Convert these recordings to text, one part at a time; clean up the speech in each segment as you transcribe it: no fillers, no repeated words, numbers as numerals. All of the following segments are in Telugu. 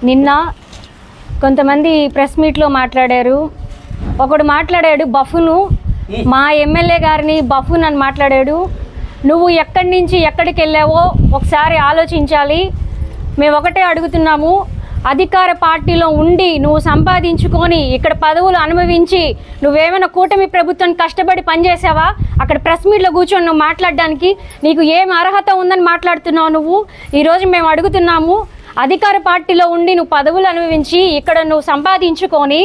నిన్న కొంతమంది ప్రెస్ మీట్లో మాట్లాడారు. ఒకడు మాట్లాడాడు బఫును, మా ఎమ్మెల్యే గారిని బఫున్ అని మాట్లాడాడు. నువ్వు ఎక్కడి నుంచి ఎక్కడికి వెళ్ళావో ఒకసారి ఆలోచించాలి. మేము ఒకటే అడుగుతున్నాము, అధికార పార్టీలో ఉండి నువ్వు సంపాదించుకొని ఇక్కడ పదవులు అనుభవించి నువ్వేమైనా కూటమి ప్రభుత్వం కష్టపడి పనిచేసావా? అక్కడ ప్రెస్ మీట్లో కూర్చొని నువ్వు మాట్లాడడానికి నీకు ఏం అర్హత ఉందని మాట్లాడుతున్నావు నువ్వు? ఈరోజు మేము అడుగుతున్నాము, అధికార పార్టీలో ఉండి నువ్వు పదవులు అనుభవించి ఇక్కడ నువ్వు సంపాదించుకొని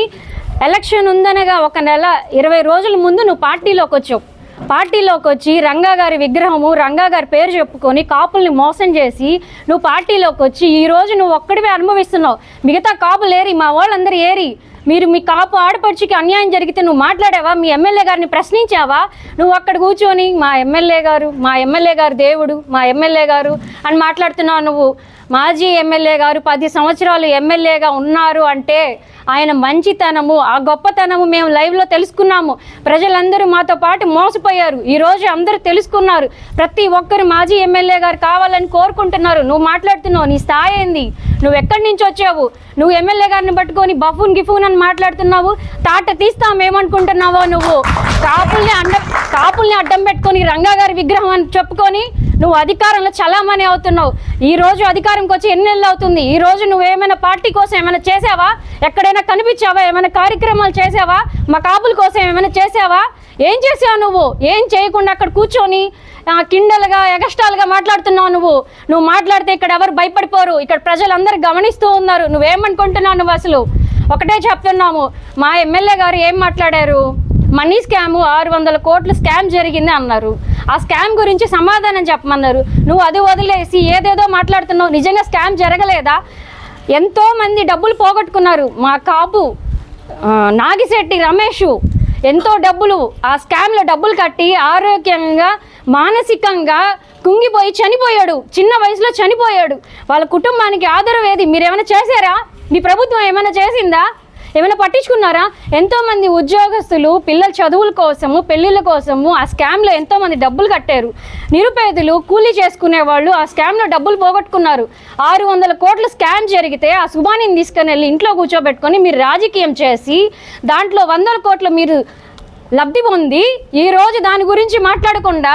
ఎలక్షన్ ఉందనగా 1 నెల 20 రోజుల ముందు నువ్వు పార్టీలోకి వచ్చి రంగా గారి విగ్రహము, రంగా గారి పేరు చెప్పుకొని కాపుల్ని మోసం చేసి నువ్వు పార్టీలోకి వచ్చి ఈరోజు నువ్వు ఒక్కడివే అనుభవిస్తున్నావు. మిగతా కాపులు ఏరి, మా వాళ్ళందరూ ఏరి. మీరు మీ కాపు ఆడపడుచుకి అన్యాయం జరిగితే నువ్వు మాట్లాడావా? మీ ఎమ్మెల్యే గారిని ప్రశ్నించావా? నువ్వు అక్కడ కూర్చొని మా ఎమ్మెల్యే గారు దేవుడు, మా ఎమ్మెల్యే గారు అని మాట్లాడుతున్నావు. నువ్వు మాజీ ఎమ్మెల్యే గారు 10 సంవత్సరాలు ఎమ్మెల్యేగా ఉన్నారు అంటే ఆయన మంచితనము, ఆ గొప్పతనము మేము లైవ్లో తెలుసుకున్నాము. ప్రజలందరూ మాతో పాటు మోసపోయారు. ఈరోజు అందరూ తెలుసుకున్నారు. ప్రతి ఒక్కరు మాజీ ఎమ్మెల్యే గారు కావాలని కోరుకుంటున్నారు. నువ్వు మాట్లాడుతున్నావు, నీ స్థాయి ఏంది? నువ్వు ఎక్కడి నుంచి వచ్చావు? నువ్వు ఎమ్మెల్యే గారిని పట్టుకొని బఫూన్ గిఫూన్ అని మాట్లాడుతున్నావు. తాట తీస్తాం ఏమనుకుంటున్నావో? నువ్వు కాపుల్ని అడ్డం పెట్టుకొని రంగా గారి విగ్రహం అని చెప్పుకొని నువ్వు అధికారంలో చలామణి అవుతున్నావు. ఈ రోజు అధికారంకి వచ్చి ఎన్ని నెలలు అవుతుంది? ఈ రోజు నువ్వేమైనా పార్టీ కోసం ఏమైనా చేసావా? ఎక్కడైనా కనిపించావా? ఏమైనా కార్యక్రమాలు చేసావా? మా కాపుల కోసం ఏమైనా చేసావా? ఏం చేసావు నువ్వు? ఏం చేయకుండా అక్కడ కూర్చొని కిండలుగా ఎగస్టాలుగా మాట్లాడుతున్నావు. నువ్వు మాట్లాడితే ఇక్కడ ఎవరు భయపడిపోరు. ఇక్కడ ప్రజలందరూ గమనిస్తూ ఉన్నారు. నువ్వేమనుకుంటున్నావు? నువ్వు అసలు ఒకటే చెప్తున్నాము, మా ఎమ్మెల్యే గారు ఏం మాట్లాడారు? మనీ స్కాము 600 కోట్ల స్కామ్ జరిగింది అన్నారు. ఆ స్కామ్ గురించి సమాధానం చెప్పమన్నారు. నువ్వు అది వదిలేసి ఏదేదో మాట్లాడుతున్నావు. నిజంగా స్కామ్ జరగలేదా? ఎంతోమంది డబ్బులు పోగొట్టుకున్నారు. మా కాపు నాగిశెట్టి రమేష్ ఎంతో డబ్బులు ఆ స్కామ్లో డబ్బులు కట్టి ఆరోగ్యంగా మానసికంగా కుంగిపోయి చనిపోయాడు. చిన్న వయసులో చనిపోయాడు. వాళ్ళ కుటుంబానికి ఆదరవు ఏది? మీరేమైనా చేశారా? మీ ప్రభుత్వం ఏమైనా చేసిందా? ఏమైనా పట్టించుకున్నారా? ఎంతోమంది ఉద్యోగస్తులు పిల్లల చదువుల కోసము, పెళ్ళిళ్ళ కోసము ఆ స్కామ్లో ఎంతోమంది డబ్బులు కట్టారు. నిరుపేదలు కూలీ చేసుకునే వాళ్ళు ఆ స్కామ్లో డబ్బులు పోగొట్టుకున్నారు. 600 కోట్ల స్కామ్ జరిగితే ఆ సుబానిని తీసుకుని వెళ్ళి ఇంట్లో కూర్చోబెట్టుకొని మీరు రాజకీయం చేసి దాంట్లో 100 కోట్లు మీరు లబ్ధి పొంది ఈరోజు దాని గురించి మాట్లాడకుండా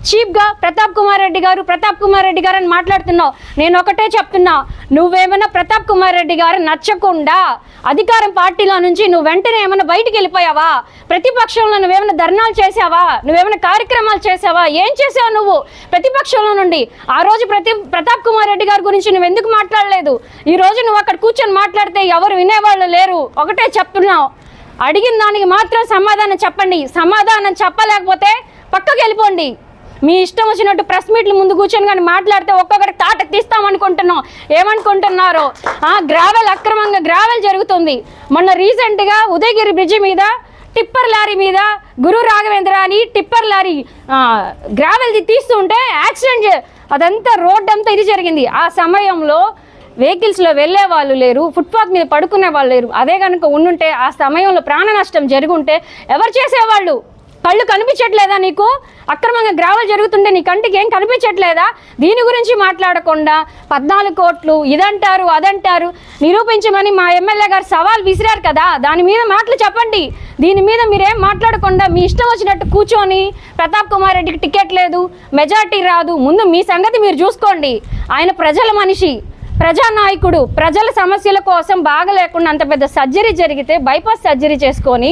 చీప్గా ప్రతాప్ కుమార్ రెడ్డి గారు అని మాట్లాడుతున్నావు. నేను ఒకటే చెప్తున్నా, నువ్వేమైనా ప్రతాప్ కుమార్ రెడ్డి గారు నచ్చకుండా అధికారం పార్టీలో నుంచి నువ్వు వెంటనే ఏమైనా బయటికి వెళ్ళిపోయావా? ప్రతిపక్షంలో నువ్వేమైనా ధర్నాలు చేసావా? నువ్వేమైనా కార్యక్రమాలు చేసావా? ఏం చేసావు నువ్వు ప్రతిపక్షంలో నుండి? ఆ రోజు ప్రతాప్ కుమార్ రెడ్డి గారి గురించి నువ్వు ఎందుకు మాట్లాడలేదు? ఈ రోజు నువ్వు అక్కడ కూర్చొని మాట్లాడితే ఎవరు వినేవాళ్ళు లేరు. ఒకటే చెప్తున్నావు, అడిగిన దానికి మాత్రం సమాధానం చెప్పండి. సమాధానం చెప్పలేకపోతే పక్కకి వెళ్ళిపోండి. మీ ఇష్టం వచ్చినట్టు ప్రెస్ మీట్ల ముందు కూర్చొని కానీ మాట్లాడితే ఒక్కొక్కటి తాట తీస్తామనుకుంటున్నాం. ఏమనుకుంటున్నారో? అక్రమంగా గ్రావెల్ జరుగుతుంది. మొన్న రీసెంట్గా ఉదయగిరి బ్రిడ్జి మీద టిప్పర్ లారీ మీద గురు రాఘవేంద్ర అని టిప్పర్ లారీ గ్రావెల్ తీస్తుంటే యాక్సిడెంట్, అదంతా రోడ్ అంతా ఇది జరిగింది. ఆ సమయంలో వెహికల్స్లో వెళ్ళే వాళ్ళు లేరు, ఫుట్పాత్ మీద పడుకునే వాళ్ళు లేరు. అదే కనుక ఉండుంటే ఆ సమయంలో ప్రాణ నష్టం జరుగుంటే ఎవరు చేసేవాళ్ళు? కళ్ళు కనిపించట్లేదా నీకు? అక్రమంగా గ్రావెల్ జరుగుతుంటే నీ కంటికి ఏం కనిపించట్లేదా? దీని గురించి మాట్లాడకుండా 14 కోట్లు ఇదంటారు అదంటారు నిరూపించమని మా ఎమ్మెల్యే గారు సవాల్ విసిరారు కదా, దాని మీద మాటలు చెప్పండి. దీని మీద మీరేం మాట్లాడకుండా మీ ఇష్టం వచ్చినట్టు కూర్చొని ప్రతాప్ కుమార్ రెడ్డికి టికెట్ లేదు, మెజార్టీ రాదు, ముందు మీ సంగతి మీరు చూసుకోండి. ఆయన ప్రజల మనిషి, ప్రజానాయకుడు. ప్రజల సమస్యల కోసం బాగలేకుండా అంత పెద్ద సర్జరీ జరిగితే బైపాస్ సర్జరీ చేసుకొని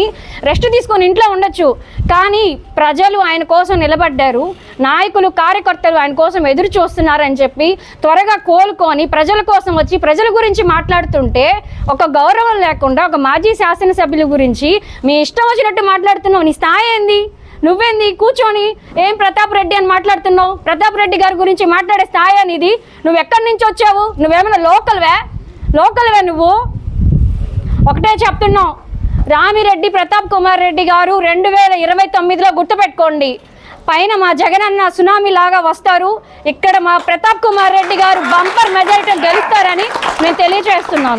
రెస్ట్ తీసుకొని ఇంట్లో ఉండొచ్చు. కానీ ప్రజలు ఆయన కోసం నిలబడ్డారు. నాయకులు కార్యకర్తలు ఆయన కోసం ఎదురు చూస్తున్నారని చెప్పి త్వరగా కోలుకొని ప్రజల కోసం వచ్చి ప్రజల గురించి మాట్లాడుతుంటే ఒక గౌరవం లేకుండా ఒక మాజీ శాసనసభ్యుల గురించి మీ ఇష్టం వచ్చినట్టు మాట్లాడుతున్నావు. నీ స్థాయి ఏంది? నువ్వేంది కూర్చొని ఏం ప్రతాప్ రెడ్డి అని మాట్లాడుతున్నావు? ప్రతాప్ రెడ్డి గారి గురించి మాట్లాడే స్థాయి అనేది? నువ్వు ఎక్కడి నుంచి వచ్చావు? నువ్వేమైనా లోకల్వే నువ్వు? ఒకటే చెప్తున్నావు, రామిరెడ్డి ప్రతాప్ కుమార్ రెడ్డి గారు 2029లో గుర్తుపెట్టుకోండి, పైన మా జగనన్న సునామీ లాగా వస్తారు. ఇక్కడ మా ప్రతాప్ కుమార్ రెడ్డి గారు బంపర్ మెజారిటీ గెలుస్తారని నేను తెలియజేస్తున్నాను.